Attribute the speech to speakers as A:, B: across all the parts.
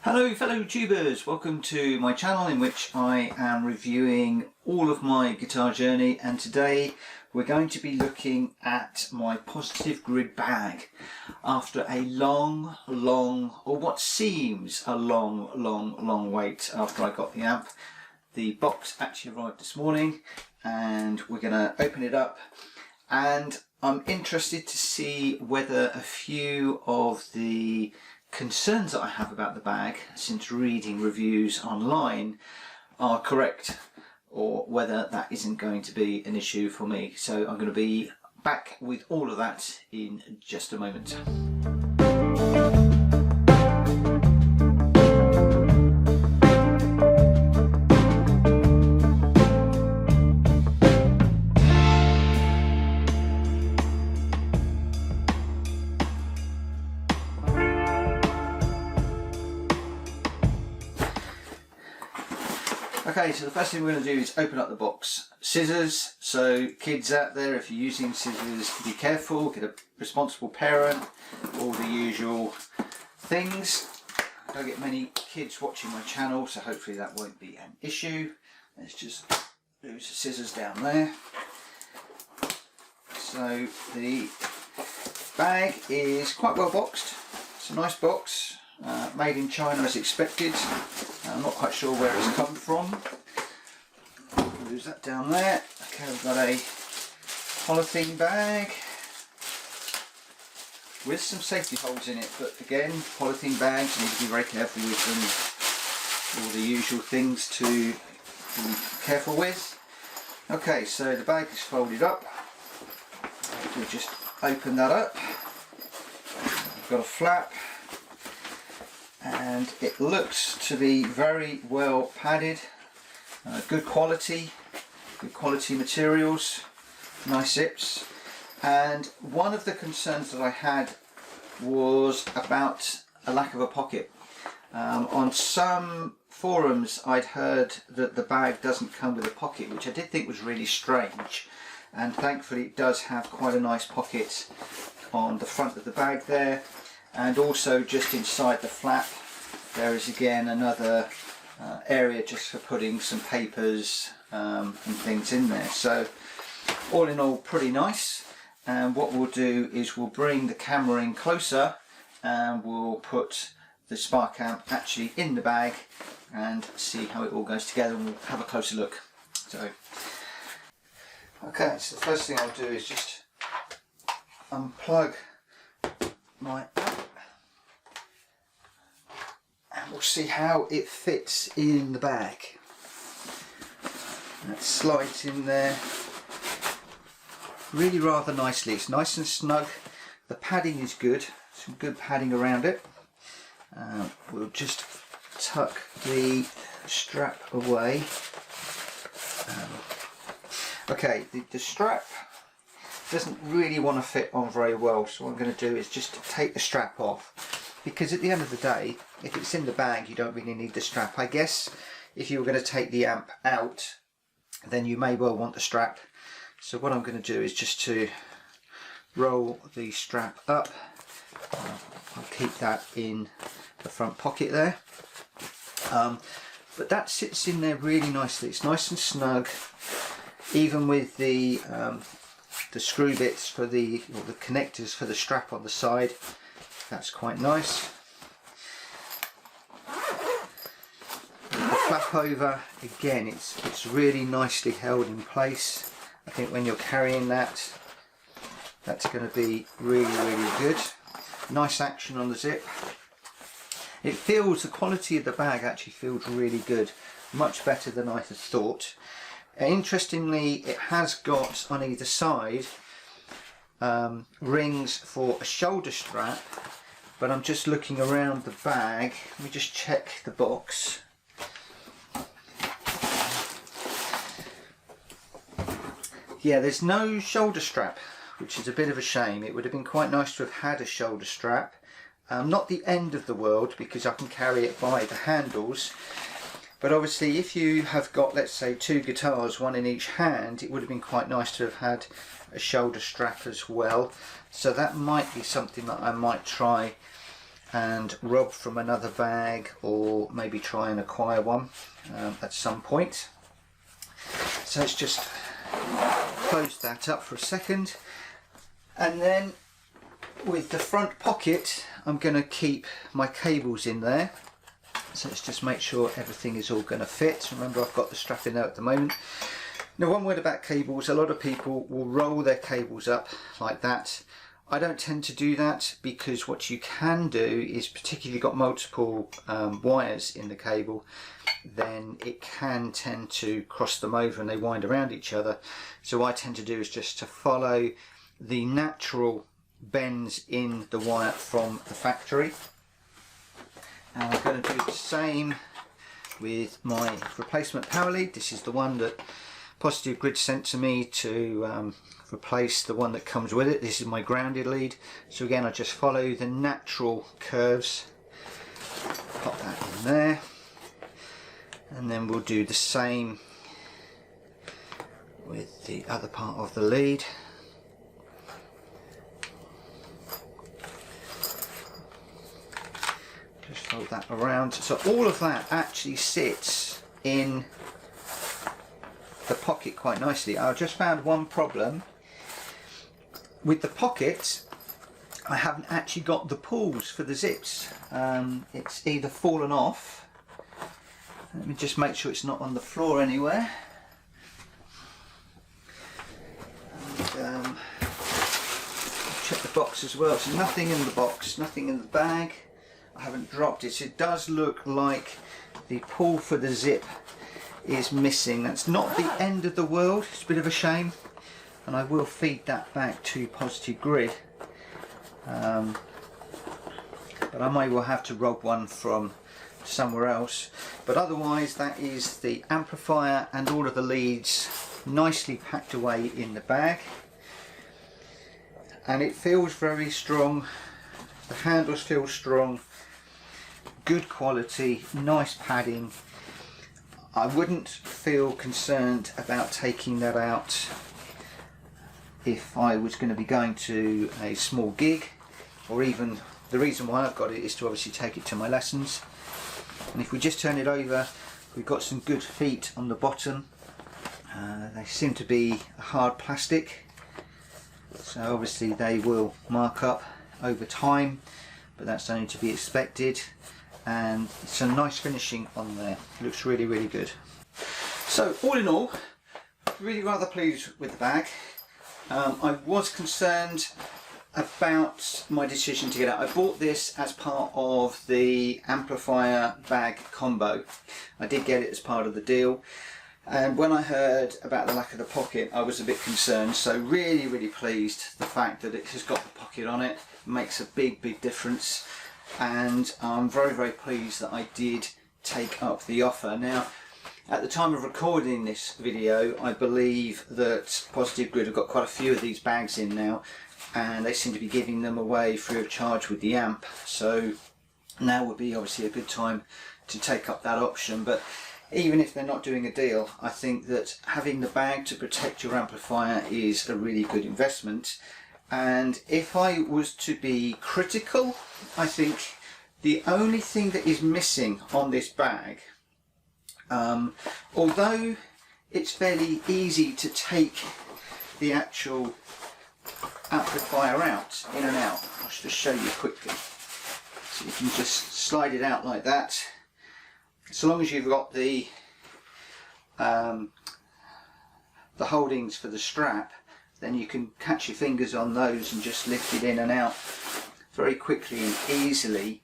A: Hello fellow tubers, welcome to my channel in which I am reviewing all of my guitar journey, and today we're going to be looking at my Positive Grid bag. After a long, or what seems a long wait after I got the amp, the box actually arrived this morning and we're going to open it up, and I'm interested to see whether a few of the concerns that I have about the bag since reading reviews online are correct, or whether that isn't going to be an issue for me. So I'm going to be back with all of that in just a moment. Okay, so the first thing we're going to do is open up the box. Scissors, so kids out there, if you're using scissors, be careful, get a responsible parent, all the usual things. I don't get many kids watching my channel, so hopefully that won't be an issue. Let's just lose the scissors down there. So the bag is quite well boxed. It's a nice box. Made in China as expected. I'm not quite sure where it's come from. Lose that down there. Okay, we've got a polythene bag with some safety holes in it, but again, polythene bags, you need to be very careful with them. All the usual things to be careful with. Okay, so the bag is folded up. We'll just open that up. We've got a flap, and it looks to be very well padded, good quality materials, nice zips. And one of the concerns that I had was about a lack of a pocket. On some forums I'd heard that the bag doesn't come with a pocket, which I did think was really strange, and thankfully it does have quite a nice pocket on the front of the bag there. And also just inside the flap there is again another area just for putting some papers and things in there. So all in all, pretty nice. And what we'll do is we'll bring the camera in closer and we'll put the spark amp actually in the bag and see how it all goes together, and we'll have a closer look. So okay, so the first thing I'll do is just unplug my amp, and we'll see how it fits in the bag. That slides in there really rather nicely. It's nice and snug. The padding is good, some good padding around it. We'll just tuck the strap away. Okay, the strap doesn't really want to fit on very well, so what I'm going to do is just take the strap off, because at the end of the day, if it's in the bag you don't really need the strap. I guess if you were going to take the amp out, then you may well want the strap. So what I'm going to do is just to roll the strap up. I'll keep that in the front pocket there, but that sits in there really nicely. It's nice and snug, even with the screw bits for the connectors for the strap on the side. That's quite nice. The flap over, again, it's really nicely held in place. I think when you're carrying that, that's going to be really good. Nice action on the zip. It feels, the quality of the bag actually feels really good, much better than I had thought. Interestingly, it has got on either side rings for a shoulder strap, but I'm just looking around the bag. Let me just check the box. Yeah, there's no shoulder strap, which is a bit of a shame. It would have been quite nice to have had a shoulder strap. Not the end of the world, because I can carry it by the handles. But obviously if you have got, let's say, two guitars, one in each hand, it would have been quite nice to have had a shoulder strap as well. So that might be something that I might try and rob from another bag, or maybe try and acquire one at some point. So let's just close that up for a second, and then with the front pocket I'm going to keep my cables in there. So let's just make sure everything is all going to fit. Remember, I've got the strap in there at the moment. Now, one word about cables: a lot of people will roll their cables up like that. I don't tend to do that, because what you can do is, particularly got multiple wires in the cable, then it can tend to cross them over and they wind around each other. So what I tend to do is just to follow the natural bends in the wire from the factory. And I'm going to do the same with my replacement power lead. This is the one that Positive Grid sent to me to replace the one that comes with it. This is my grounded lead. So again, I just follow the natural curves, pop that in there, and then we'll do the same with the other part of the lead. Just fold that around. So all of that actually sits in the pocket quite nicely. I just found one problem with the pocket. I haven't actually got the pulls for the zips. It's either fallen off. Let me just make sure it's not on the floor anywhere. And, check the box as well. So nothing in the box, nothing in the bag. I haven't dropped it. It does look like the pull for the zip is missing. That's not the end of the world. It's a bit of a shame, and I will feed that back to Positive Grid. But I may well have to rob one from somewhere else. But otherwise, that is the amplifier and all of the leads nicely packed away in the bag, and it feels very strong. The handles feel strong, good quality, nice padding. I wouldn't feel concerned about taking that out if I was going to be going to a small gig, or even, the reason why I've got it is to obviously take it to my lessons. And if we just turn it over, we've got some good feet on the bottom. They seem to be hard plastic, so obviously they will mark up over time, but that's only to be expected. And it's a nice finishing on there. It looks really, really good. So all in all, really rather pleased with the bag. I was concerned about my decision to get out. I bought this as part of the Amplifier bag combo. I did get it as part of the deal, and when I heard about the lack of the pocket, I was a bit concerned. So really, really pleased. The fact that it has got the pocket on it makes a big, big difference. And I'm very, very pleased that I did take up the offer. Now, at the time of recording this video, I believe that Positive Grid have got quite a few of these bags in now, and they seem to be giving them away free of charge with the amp. So now would be obviously a good time to take up that option. But even if they're not doing a deal, I think that having the bag to protect your amplifier is a really good investment. And if I was to be critical, I think the only thing that is missing on this bag, although it's fairly easy to take the actual amplifier out, in and out, I'll just show you quickly. So you can just slide it out like that. So long as you've got the holdings for the strap, then you can catch your fingers on those and just lift it in and out very quickly and easily.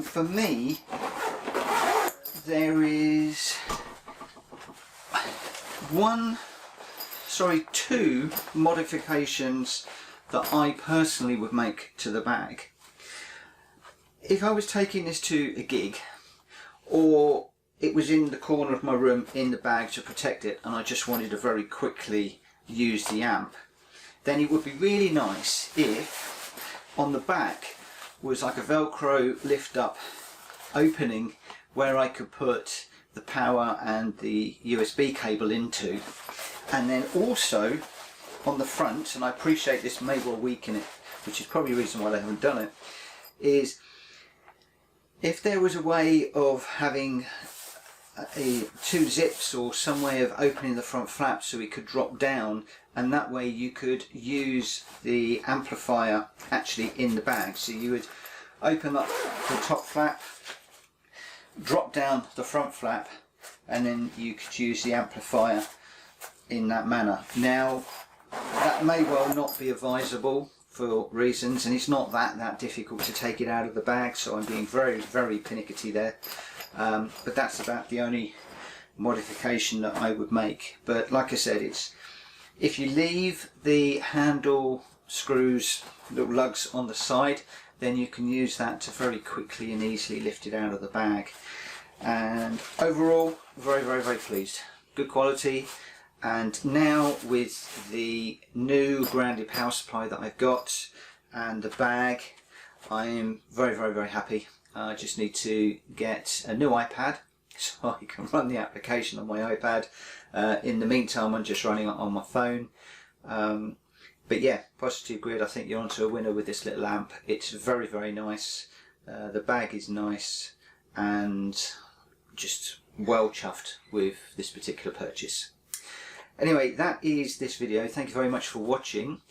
A: For me, there is two modifications that I personally would make to the bag. If I was taking this to a gig, or it was in the corner of my room in the bag to protect it, and I just wanted to very quickly use the amp, then it would be really nice if on the back was like a Velcro lift up opening where I could put the power and the USB cable into. And then also on the front, and I appreciate this may well weaken it, which is probably the reason why they haven't done it, is If there was a way of having two zips or some way of opening the front flap so it could drop down, and that way you could use the amplifier actually in the bag, so you would open up the top flap, drop down the front flap, and then you could use the amplifier in that manner. Now that may well not be advisable for reasons, and it's not that difficult to take it out of the bag, so I'm being very pernickety there, but that's about the only modification that I would make. But like I said, it's if you leave the handle screws, little lugs on the side, then you can use that to very quickly and easily lift it out of the bag. And overall, very pleased. Good quality. And now with the new grounded power supply that I've got and the bag, I am very happy. I just need to get a new iPad so I can run the application on my iPad. In the meantime, I'm just running it on my phone. But yeah, Positive Grid, I think you're onto a winner with this little amp. It's very nice. The bag is nice, and just well chuffed with this particular purchase. Anyway, that is this video. Thank you very much for watching.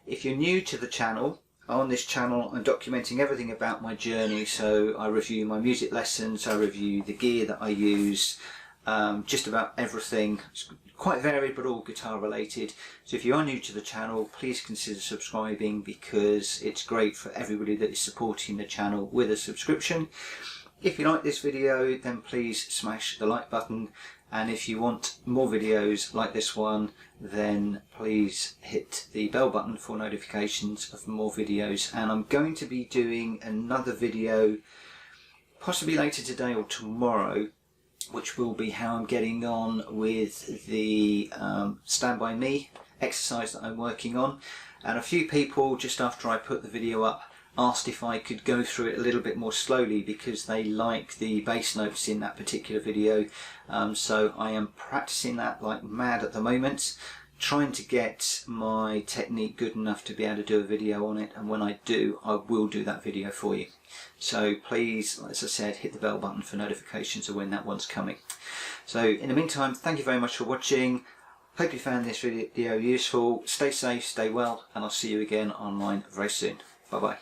A: If you're new to the channel, on this channel I'm documenting everything about my journey. So I review my music lessons, I review the gear that I use, just about everything. It's quite varied but all guitar related. So if you are new to the channel, please consider subscribing, because it's great for everybody that is supporting the channel with a subscription. If you like this video, then please smash the like button, and if you want more videos like this one, then please hit the bell button for notifications of more videos. And I'm going to be doing another video possibly later today or tomorrow, which will be how I'm getting on with the Stand By Me exercise that I'm working on. And a few people, just after I put the video up, asked if I could go through it a little bit more slowly because they like the bass notes in that particular video. So I am practicing that like mad at the moment, trying to get my technique good enough to be able to do a video on it, and when I do, I will do that video for you. So please, as I said, hit the bell button for notifications of when that one's coming. So in the meantime, thank you very much for watching. Hope you found this video useful. Stay safe, stay well, and I'll see you again online very soon. Bye bye.